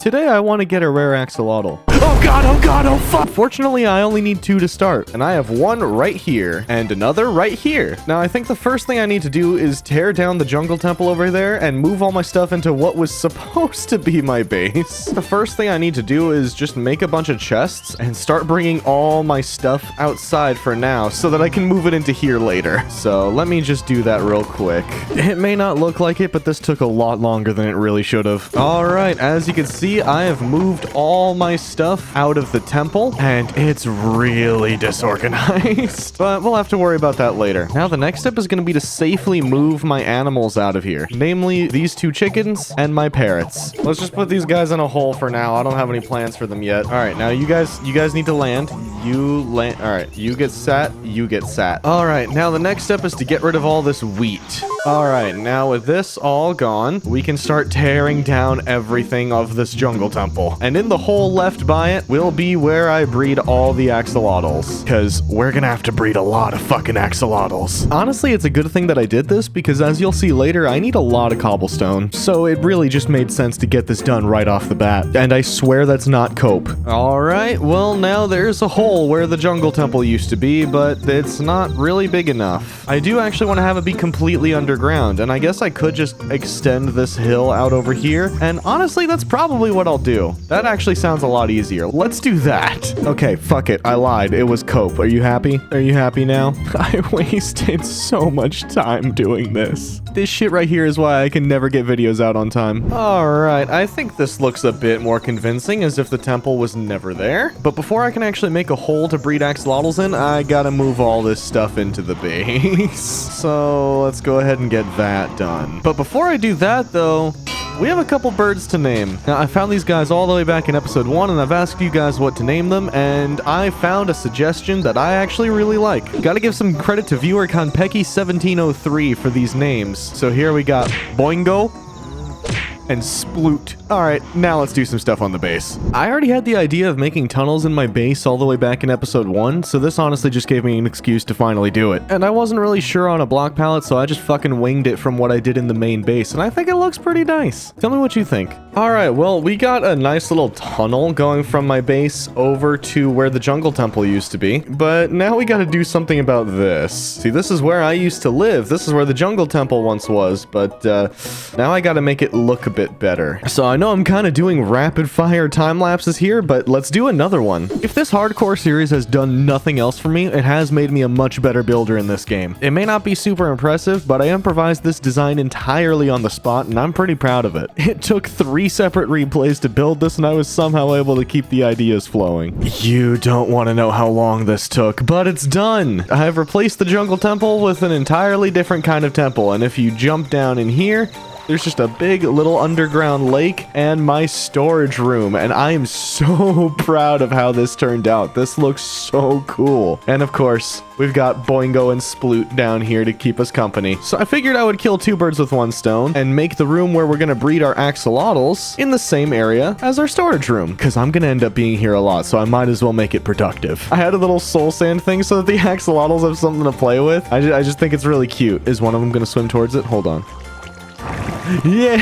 Today I want to get a rare axolotl. Oh god, oh god, oh fuck! Fortunately, I only need 2 to start, and I have 1 right here, and another right here. Now, I think the first thing I need to do is tear down the jungle temple over there and move all my stuff into what was supposed to be my base. The first thing I need to do is just make a bunch of chests and start bringing all my stuff outside for now so that I can move it into here later. So let me just do that real quick. It may not look like it, but this took a lot longer than it really should have. All right, as you can see, I have moved all my stuff out of the temple, and it's really disorganized. But we'll have to worry about that later. Now, the next step is going to be to safely move my animals out of here. Namely, these 2 chickens and my parrots. Let's just put these guys in a hole for now. I don't have any plans for them yet. All right, now you guys need to land. You land. All right, you get sat. You get sat. All right, now the next step is to get rid of all this wheat. All right, now with this all gone, we can start tearing down everything of this jungle temple. And in the hole left by it will be where I breed all the axolotls. Because we're gonna have to breed a lot of fucking axolotls. Honestly, it's a good thing that I did this because as you'll see later, I need a lot of cobblestone. So it really just made sense to get this done right off the bat. And I swear that's not cope. All right, well now there's a hole where the jungle temple used to be, but it's not really big enough. I do actually want to have it be completely underground, and I guess I could just extend this hill out over here, and honestly, that's probably what I'll do. That actually sounds a lot easier. Let's do that. Okay, fuck it. I lied. It was cope. Are you happy? Are you happy now? I wasted so much time doing this. This shit right here is why I can never get videos out on time. Alright, I think this looks a bit more convincing, as if the temple was never there. But before I can actually make a hole to breed axolotls in, I gotta move all this stuff into the base. So let's go ahead and get that done. But before I do that, though, we have a couple birds to name. Now, I found these guys all the way back in episode 1, and I've asked you guys what to name them, and I found a suggestion that I actually really like. Gotta give some credit to viewer Konpeki1703 for these names. So here we got Boingo and Sploot. Alright, now let's do some stuff on the base. I already had the idea of making tunnels in my base all the way back in episode 1, so this honestly just gave me an excuse to finally do it. And I wasn't really sure on a block palette, so I just fucking winged it from what I did in the main base, and I think it looks pretty nice. Tell me what you think. Alright, well, we got a nice little tunnel going from my base over to where the jungle temple used to be, but now we gotta do something about this. See, this is where I used to live. This is where the jungle temple once was, but now I gotta make it look a bit better. So I know I'm kind of doing rapid fire time lapses here, but let's do another one. If this hardcore series has done nothing else for me, it has made me a much better builder in this game. It may not be super impressive, but I improvised this design entirely on the spot, and I'm pretty proud of it. It took 3 separate replays to build this, and I was somehow able to keep the ideas flowing. You don't want to know how long this took, but it's done! I have replaced the jungle temple with an entirely different kind of temple, and if you jump down in here, there's just a big little underground lake and my storage room, and I am so proud of how this turned out. This looks so cool. And of course, we've got Boingo and Sploot down here to keep us company. So I figured I would kill 2 birds with 1 stone and make the room where we're gonna breed our axolotls in the same area as our storage room, because I'm gonna end up being here a lot, so I might as well make it productive. I had a little soul sand thing so that the axolotls have something to play with. I just think it's really cute. Is one of them gonna swim towards it? Hold on. Yeah,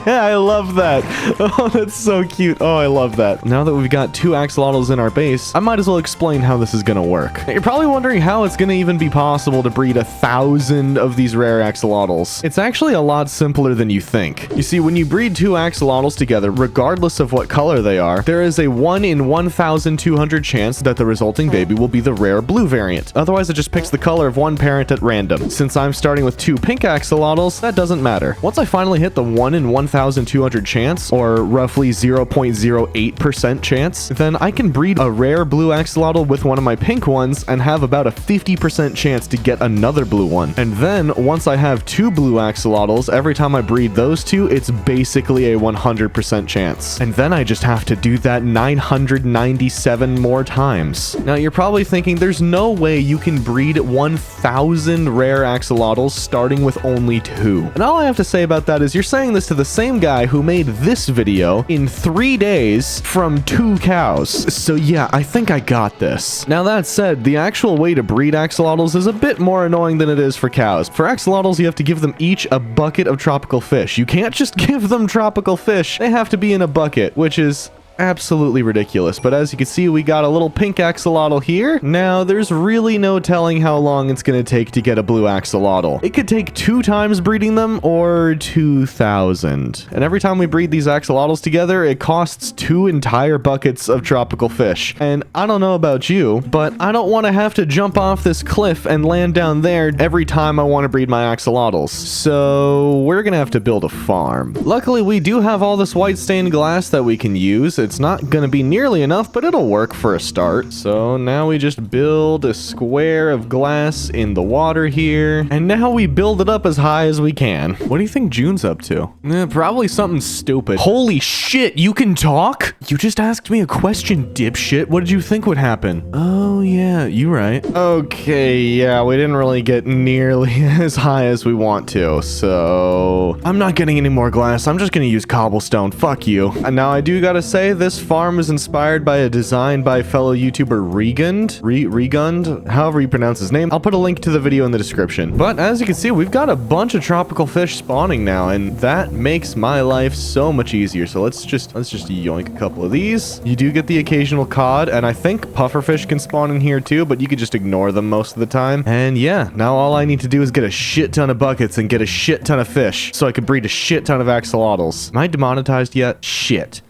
I love that. Oh, that's so cute. Oh, I love that. Now that we've got 2 axolotls in our base, I might as well explain how this is gonna work. You're probably wondering how it's gonna even be possible to breed 1,000 of these rare axolotls. It's actually a lot simpler than you think. You see, when you breed 2 axolotls together, regardless of what color they are, there is a 1 in 1,200 chance that the resulting baby will be the rare blue variant. Otherwise, it just picks the color of one parent at random. Since I'm starting with 2 pink axolotls, that doesn't matter. Once I finally hit the 1 in 1,200 chance, or roughly 0.08% chance, then I can breed a rare blue axolotl with one of my pink ones and have about a 50% chance to get another blue one. And then, once I have 2 blue axolotls, every time I breed those 2, it's basically a 100% chance. And then I just have to do that 997 more times. Now, you're probably thinking, there's no way you can breed 1,000 rare axolotls starting with only 2. And all I have have to say about that is you're saying this to the same guy who made this video in 3 days from 2 cows. So yeah, I think I got this. Now that said, the actual way to breed axolotls is a bit more annoying than it is for cows. For axolotls, you have to give them each a bucket of tropical fish. You can't just give them tropical fish. They have to be in a bucket, which is absolutely ridiculous. But as you can see, we got a little pink axolotl here. Now, there's really no telling how long it's going to take to get a blue axolotl. It could take 2 times breeding them or 2,000. And every time we breed these axolotls together, it costs 2 entire buckets of tropical fish. And I don't know about you, but I don't want to have to jump off this cliff and land down there every time I want to breed my axolotls. So we're going to have to build a farm. Luckily, we do have all this white stained glass that we can use. It's not going to be nearly enough, but it'll work for a start. So now we just build a square of glass in the water here. And now we build it up as high as we can. What do you think June's up to? Probably something stupid. Holy shit, you can talk? You just asked me a question, dipshit. What did you think would happen? Oh yeah, you right. Okay, yeah, we didn't really get nearly as high as we want to. So I'm not getting any more glass. I'm just going to use cobblestone. Fuck you. And now I do gotta say, this farm is inspired by a design by fellow YouTuber Regund. Regund? However you pronounce his name. I'll put a link to the video in the description. But as you can see, we've got a bunch of tropical fish spawning now, and that makes my life so much easier. So let's just yoink a couple of these. You do get the occasional cod, and I think pufferfish can spawn in here too, but you could just ignore them most of the time. And yeah, now all I need to do is get a shit ton of buckets and get a shit ton of fish, so I could breed a shit ton of axolotls. Am I demonetized yet? Shit.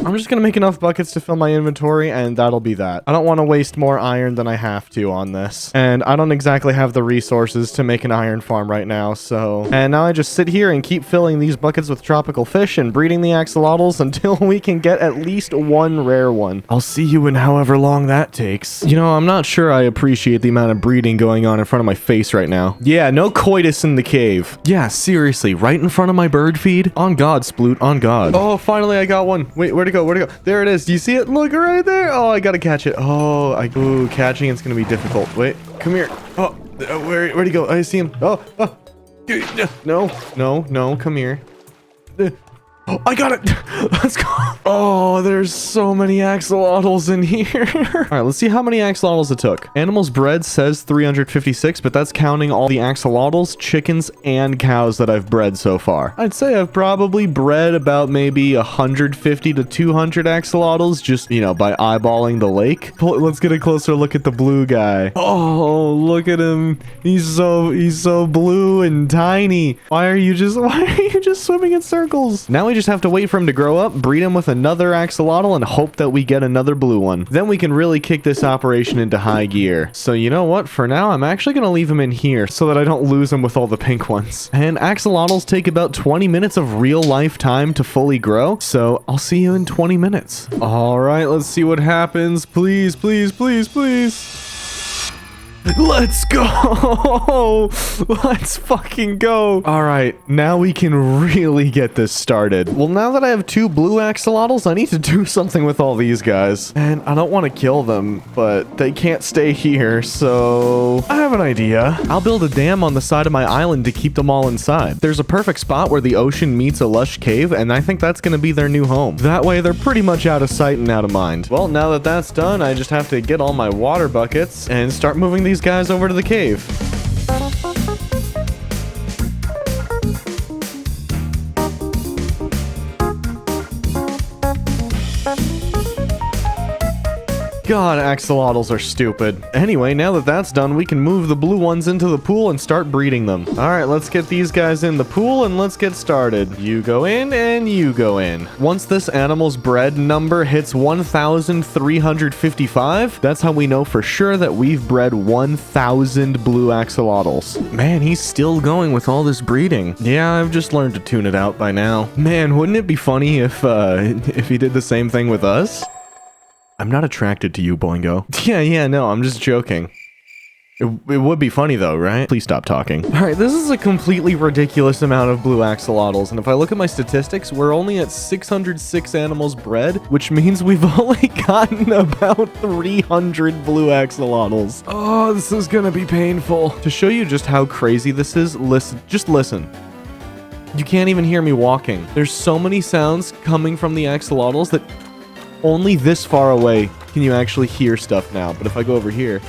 I'm just gonna make enough buckets to fill my inventory, and that'll be that. I don't want to waste more iron than I have to on this. And I don't exactly have the resources to make an iron farm right now, so... And now I just sit here and keep filling these buckets with tropical fish and breeding the axolotls until we can get at least 1 rare one. I'll see you in however long that takes. You know, I'm not sure I appreciate the amount of breeding going on in front of my face right now. Yeah, no coitus in the cave. Yeah, seriously, right in front of my bird feed? On God, Sploot, on God. Oh, finally I got one. Wait, where'd it go? Where'd it go? There it is. Do you see it? Look right there. Oh, I gotta catch it. Oh, ooh, catching it's gonna be difficult. Wait, come here. Oh, where'd he go? I see him. Oh. No, come here. Oh, I got it. Let's go. Oh, there's so many axolotls in here. All right, let's see how many axolotls it took. Animals bred says 356, but that's counting all the axolotls, chickens, and cows that I've bred so far. I'd say I've probably bred about maybe 150 to 200 axolotls just, you know, by eyeballing the lake. Let's get a closer look at the blue guy. Oh, look at him. He's so blue and tiny. Why are you just swimming in circles? Now we just have to wait for him to grow up, breed him with another axolotl, and hope that we get another blue one. Then we can really kick this operation into high gear. So you know what? For now, I'm actually going to leave him in here so that I don't lose him with all the pink ones. And axolotls take about 20 minutes of real life time to fully grow. So I'll see you in 20 minutes. All right, let's see what happens. Please, please, please, please. Let's go. Let's fucking go. All right, now we can really get this started. Well, now that I have 2 blue axolotls, I need to do something with all these guys. And I don't want to kill them, but they can't stay here, so I have an idea. I'll build a dam on the side of my island to keep them all inside. There's a perfect spot where the ocean meets a lush cave, and I think that's going to be their new home. That way, they're pretty much out of sight and out of mind. Well, now that that's done, I just have to get all my water buckets and start moving these guys over to the cave. God, axolotls are stupid. Anyway, now that that's done, we can move the blue ones into the pool and start breeding them. All right, let's get these guys in the pool and let's get started. You go in and you go in. Once this animal's bred number hits 1,355, that's how we know for sure that we've bred 1,000 blue axolotls. Man, he's still going with all this breeding. Yeah, I've just learned to tune it out by now. Man, wouldn't it be funny if he did the same thing with us? I'm not attracted to you, Boingo. Yeah, no, I'm just joking. It would be funny though, right? Please stop talking. All right, this is a completely ridiculous amount of blue axolotls, and if I look at my statistics, we're only at 606 animals bred, which means we've only gotten about 300 blue axolotls. Oh, this is gonna be painful. To show you just how crazy this is, just listen. You can't even hear me walking. There's so many sounds coming from the axolotls that only this far away can you actually hear stuff now. But if I go over here,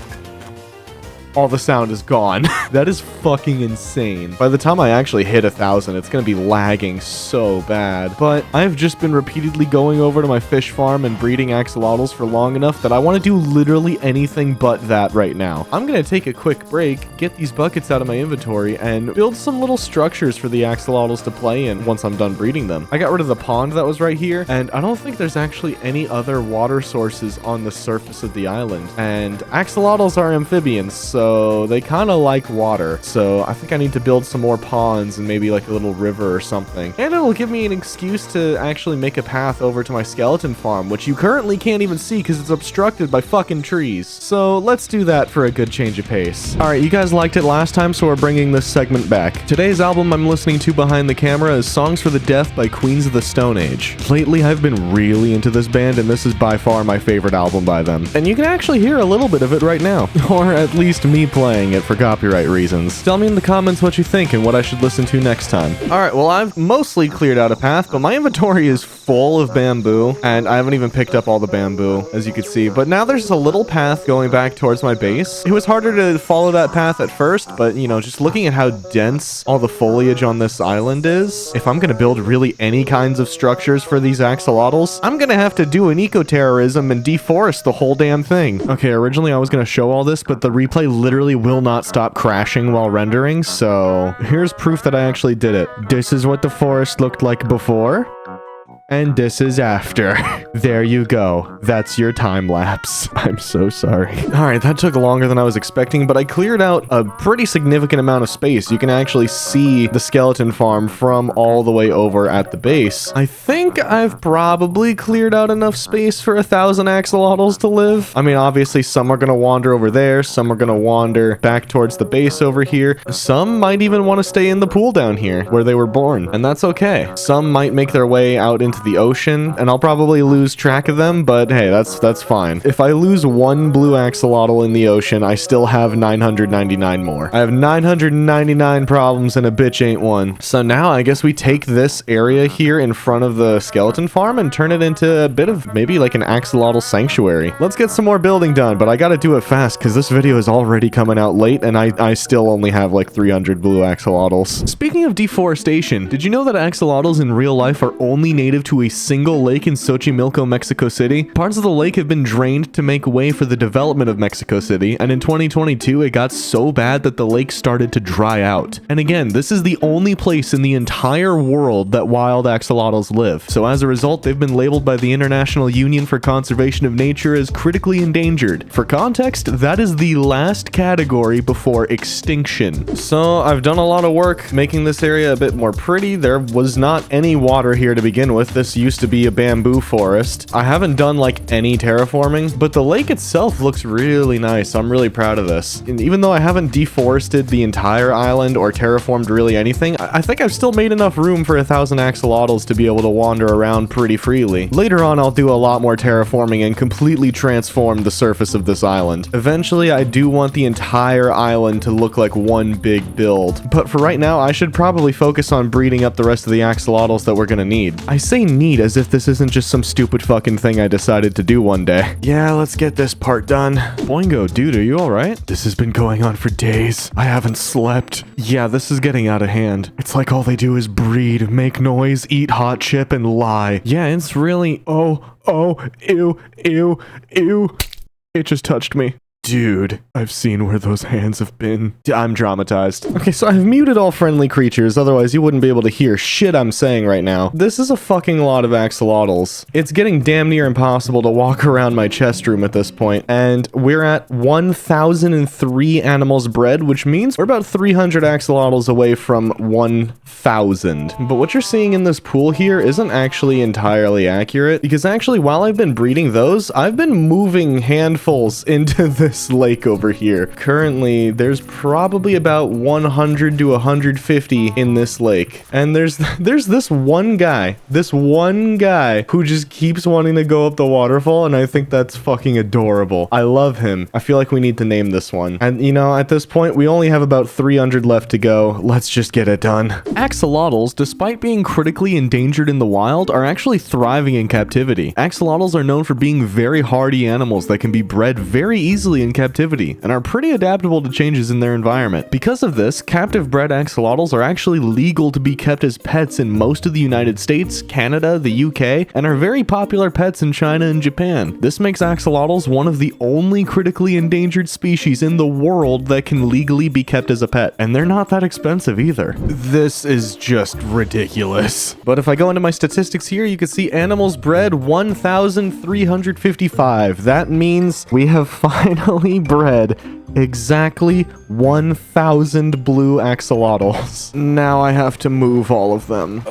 all the sound is gone. That is fucking insane. By the time I actually hit 1,000, it's gonna be lagging so bad. But I've just been repeatedly going over to my fish farm and breeding axolotls for long enough that I want to do literally anything but that right now. I'm gonna take a quick break, get these buckets out of my inventory, and build some little structures for the axolotls to play in once I'm done breeding them. I got rid of the pond that was right here, and I don't think there's actually any other water sources on the surface of the island. And axolotls are amphibians, so they kind of like water. So I think I need to build some more ponds and maybe like a little river or something. And it'll give me an excuse to actually make a path over to my skeleton farm, which you currently can't even see because it's obstructed by fucking trees. So let's do that for a good change of pace. All right, you guys liked it last time, so we're bringing this segment back. Today's album I'm listening to behind the camera is Songs for the Deaf by Queens of the Stone Age. Lately, I've been really into this band, and this is by far my favorite album by them. And you can actually hear a little bit of it right now, or at least me playing it for copyright reasons. Tell me in the comments what you think and what I should listen to next time. Alright, well, I've mostly cleared out a path, but my inventory is full of bamboo, and I haven't even picked up all the bamboo, as you can see. But now there's a little path going back towards my base. It was harder to follow that path at first, but, you know, just looking at how dense all the foliage on this island is, if I'm gonna build really any kinds of structures for these axolotls, I'm gonna have to do an eco-terrorism and deforest the whole damn thing. Okay, originally I was gonna show all this, but the replay literally will not stop crashing while rendering, so here's proof that I actually did it. This is what the forest looked like before, and this is after. There you go. That's your time lapse. I'm so sorry. Alright, that took longer than I was expecting, but I cleared out a pretty significant amount of space. You can actually see the skeleton farm from all the way over at the base. I think I've probably cleared out enough space for 1,000 axolotls to live. I mean, obviously some are gonna wander over there, some are gonna wander back towards the base over here. Some might even want to stay in the pool down here where they were born, and that's okay. Some might make their way out into the ocean, and I'll probably lose track of them, but hey, that's fine. If I lose one blue axolotl in the ocean, I still have 999 more. I have 999 problems and a bitch ain't one. So now I guess we take this area here in front of the skeleton farm and turn it into a bit of maybe like an axolotl sanctuary. Let's get some more building done, but I gotta do it fast because this video is already coming out late and I still only have like 300 blue axolotls. Speaking of deforestation, did you know that axolotls in real life are only native to a single lake in Xochimilco, Mexico City? Parts of the lake have been drained to make way for the development of Mexico City, and in 2022 it got so bad that the lake started to dry out. And again, this is the only place in the entire world that wild axolotls live. So as a result, they've been labeled by the International Union for Conservation of Nature as critically endangered. For context, that is the last category before extinction. So I've done a lot of work making this area a bit more pretty. There was not any water here to begin with. This used to be a bamboo forest. I haven't done like any terraforming, but the lake itself looks really nice. I'm really proud of this. And even though I haven't deforested the entire island or terraformed really anything, I think I've still made enough room for 1,000 axolotls to be able to wander around pretty freely. Later on, I'll do a lot more terraforming and completely transform the surface of this island. Eventually, I do want the entire island to look like one big build. But for right now, I should probably focus on breeding up the rest of the axolotls that we're gonna need. I say need as if this isn't just some stupid fucking thing I decided to do one day. Yeah, let's get this part done. Boingo, dude, are you alright? This has been going on for days. I haven't slept. Yeah, this is getting out of hand. It's like all they do is breed, make noise, eat hot chip, and lie. Yeah, it's really... Oh, ew. It just touched me. Dude, I've seen where those hands have been. I'm traumatized. Okay, so I've muted all friendly creatures, otherwise you wouldn't be able to hear shit I'm saying right now. This is a fucking lot of axolotls. It's getting damn near impossible to walk around my chest room at this point, and we're at 1,003 animals bred, which means we're about 300 axolotls away from 1,000. But what you're seeing in this pool here isn't actually entirely accurate, because actually while I've been breeding those, I've been moving handfuls into this this lake over here. Currently, there's probably about 100 to 150 in this lake. And there's this one guy who just keeps wanting to go up the waterfall, and I think that's fucking adorable. I love him. I feel like we need to name this one. And you know, at this point, we only have about 300 left to go. Let's just get it done. Axolotls, despite being critically endangered in the wild, are actually thriving in captivity. Axolotls are known for being very hardy animals that can be bred very easily in captivity and are pretty adaptable to changes in their environment. Because of this, captive bred axolotls are actually legal to be kept as pets in most of the United States, Canada, the UK, and are very popular pets in China and Japan. This makes axolotls one of the only critically endangered species in the world that can legally be kept as a pet, and they're not that expensive either. This is just ridiculous. But if I go into my statistics here, you can see animals bred 1,355. That means we have finally bred exactly 1,000 blue axolotls. Now I have to move all of them.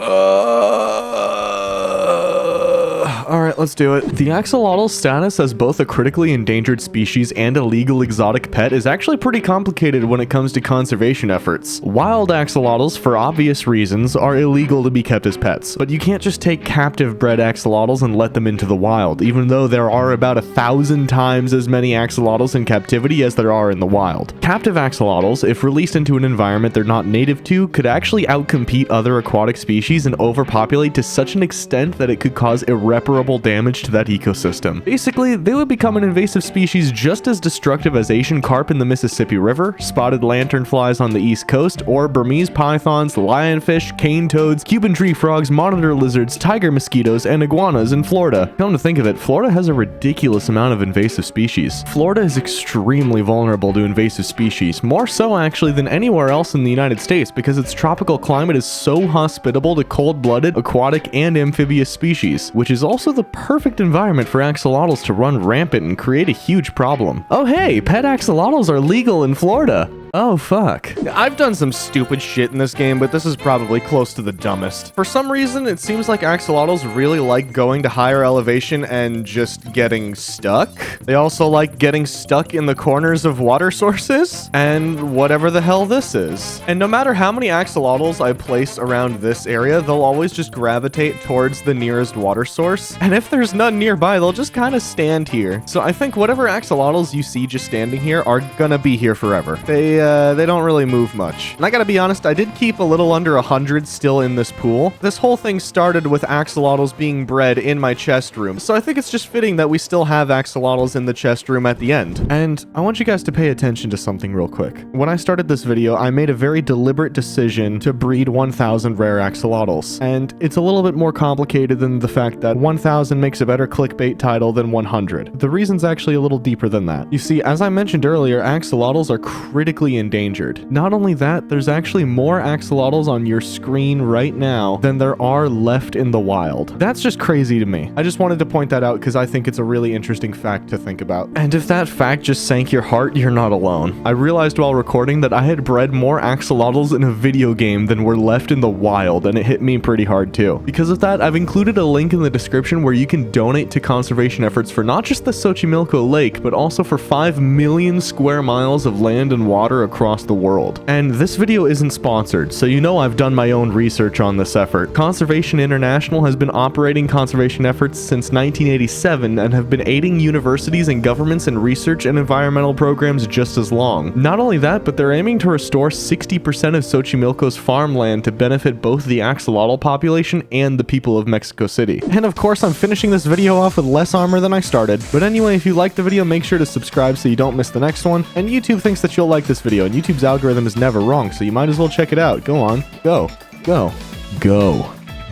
Alright, let's do it. The axolotl's status as both a critically endangered species and a legal exotic pet is actually pretty complicated when it comes to conservation efforts. Wild axolotls, for obvious reasons, are illegal to be kept as pets, but you can't just take captive bred axolotls and let them into the wild, even though there are about 1,000 times as many axolotls in captivity as there are in the wild. Captive axolotls, if released into an environment they're not native to, could actually outcompete other aquatic species and overpopulate to such an extent that it could cause irreparable damage to that ecosystem. Basically, they would become an invasive species just as destructive as Asian carp in the Mississippi River, spotted lanternflies on the East Coast, or Burmese pythons, lionfish, cane toads, Cuban tree frogs, monitor lizards, tiger mosquitoes, and iguanas in Florida. Come to think of it, Florida has a ridiculous amount of invasive species. Florida is extremely vulnerable to invasive species, more so actually than anywhere else in the United States because its tropical climate is so hospitable to cold-blooded, aquatic, and amphibious species, which is also the perfect environment for axolotls to run rampant and create a huge problem. Oh hey, pet axolotls are legal in Florida. Oh fuck. I've done some stupid shit in this game, but this is probably close to the dumbest. For some reason, it seems like axolotls really like going to higher elevation and just getting stuck. They also like getting stuck in the corners of water sources, and whatever the hell this is. And no matter how many axolotls I place around this area, they'll always just gravitate towards the nearest water source. And if there's none nearby, they'll just kind of stand here. So I think whatever axolotls you see just standing here are gonna be here forever. They don't really move much. And I gotta be honest, I did keep a little under 100 still in this pool. This whole thing started with axolotls being bred in my chest room, so I think it's just fitting that we still have axolotls in the chest room at the end. And I want you guys to pay attention to something real quick. When I started this video, I made a very deliberate decision to breed 1,000 rare axolotls. And it's a little bit more complicated than the fact that 1,000 makes a better clickbait title than 100. The reason's actually a little deeper than that. You see, as I mentioned earlier, axolotls are critically endangered. Not only that, there's actually more axolotls on your screen right now than there are left in the wild. That's just crazy to me. I just wanted to point that out because I think it's a really interesting fact to think about. And if that fact just sank your heart, you're not alone. I realized while recording that I had bred more axolotls in a video game than were left in the wild, and it hit me pretty hard too. Because of that, I've included a link in the description where you can donate to conservation efforts for not just the Xochimilco Lake, but also for 5 million square miles of land and water across the world. And this video isn't sponsored, so you know I've done my own research on this effort. Conservation International has been operating conservation efforts since 1987 and have been aiding universities and governments in research and environmental programs just as long. Not only that, but they're aiming to restore 60% of Xochimilco's farmland to benefit both the axolotl population and the people of Mexico City. And of course, I'm finishing this video off with less armor than I started. But anyway, if you liked the video, make sure to subscribe so you don't miss the next one. And YouTube thinks that you'll like this video, and YouTube's algorithm is never wrong, so you might as well check it out. Go on. Go.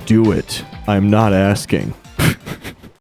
Do it. I'm not asking.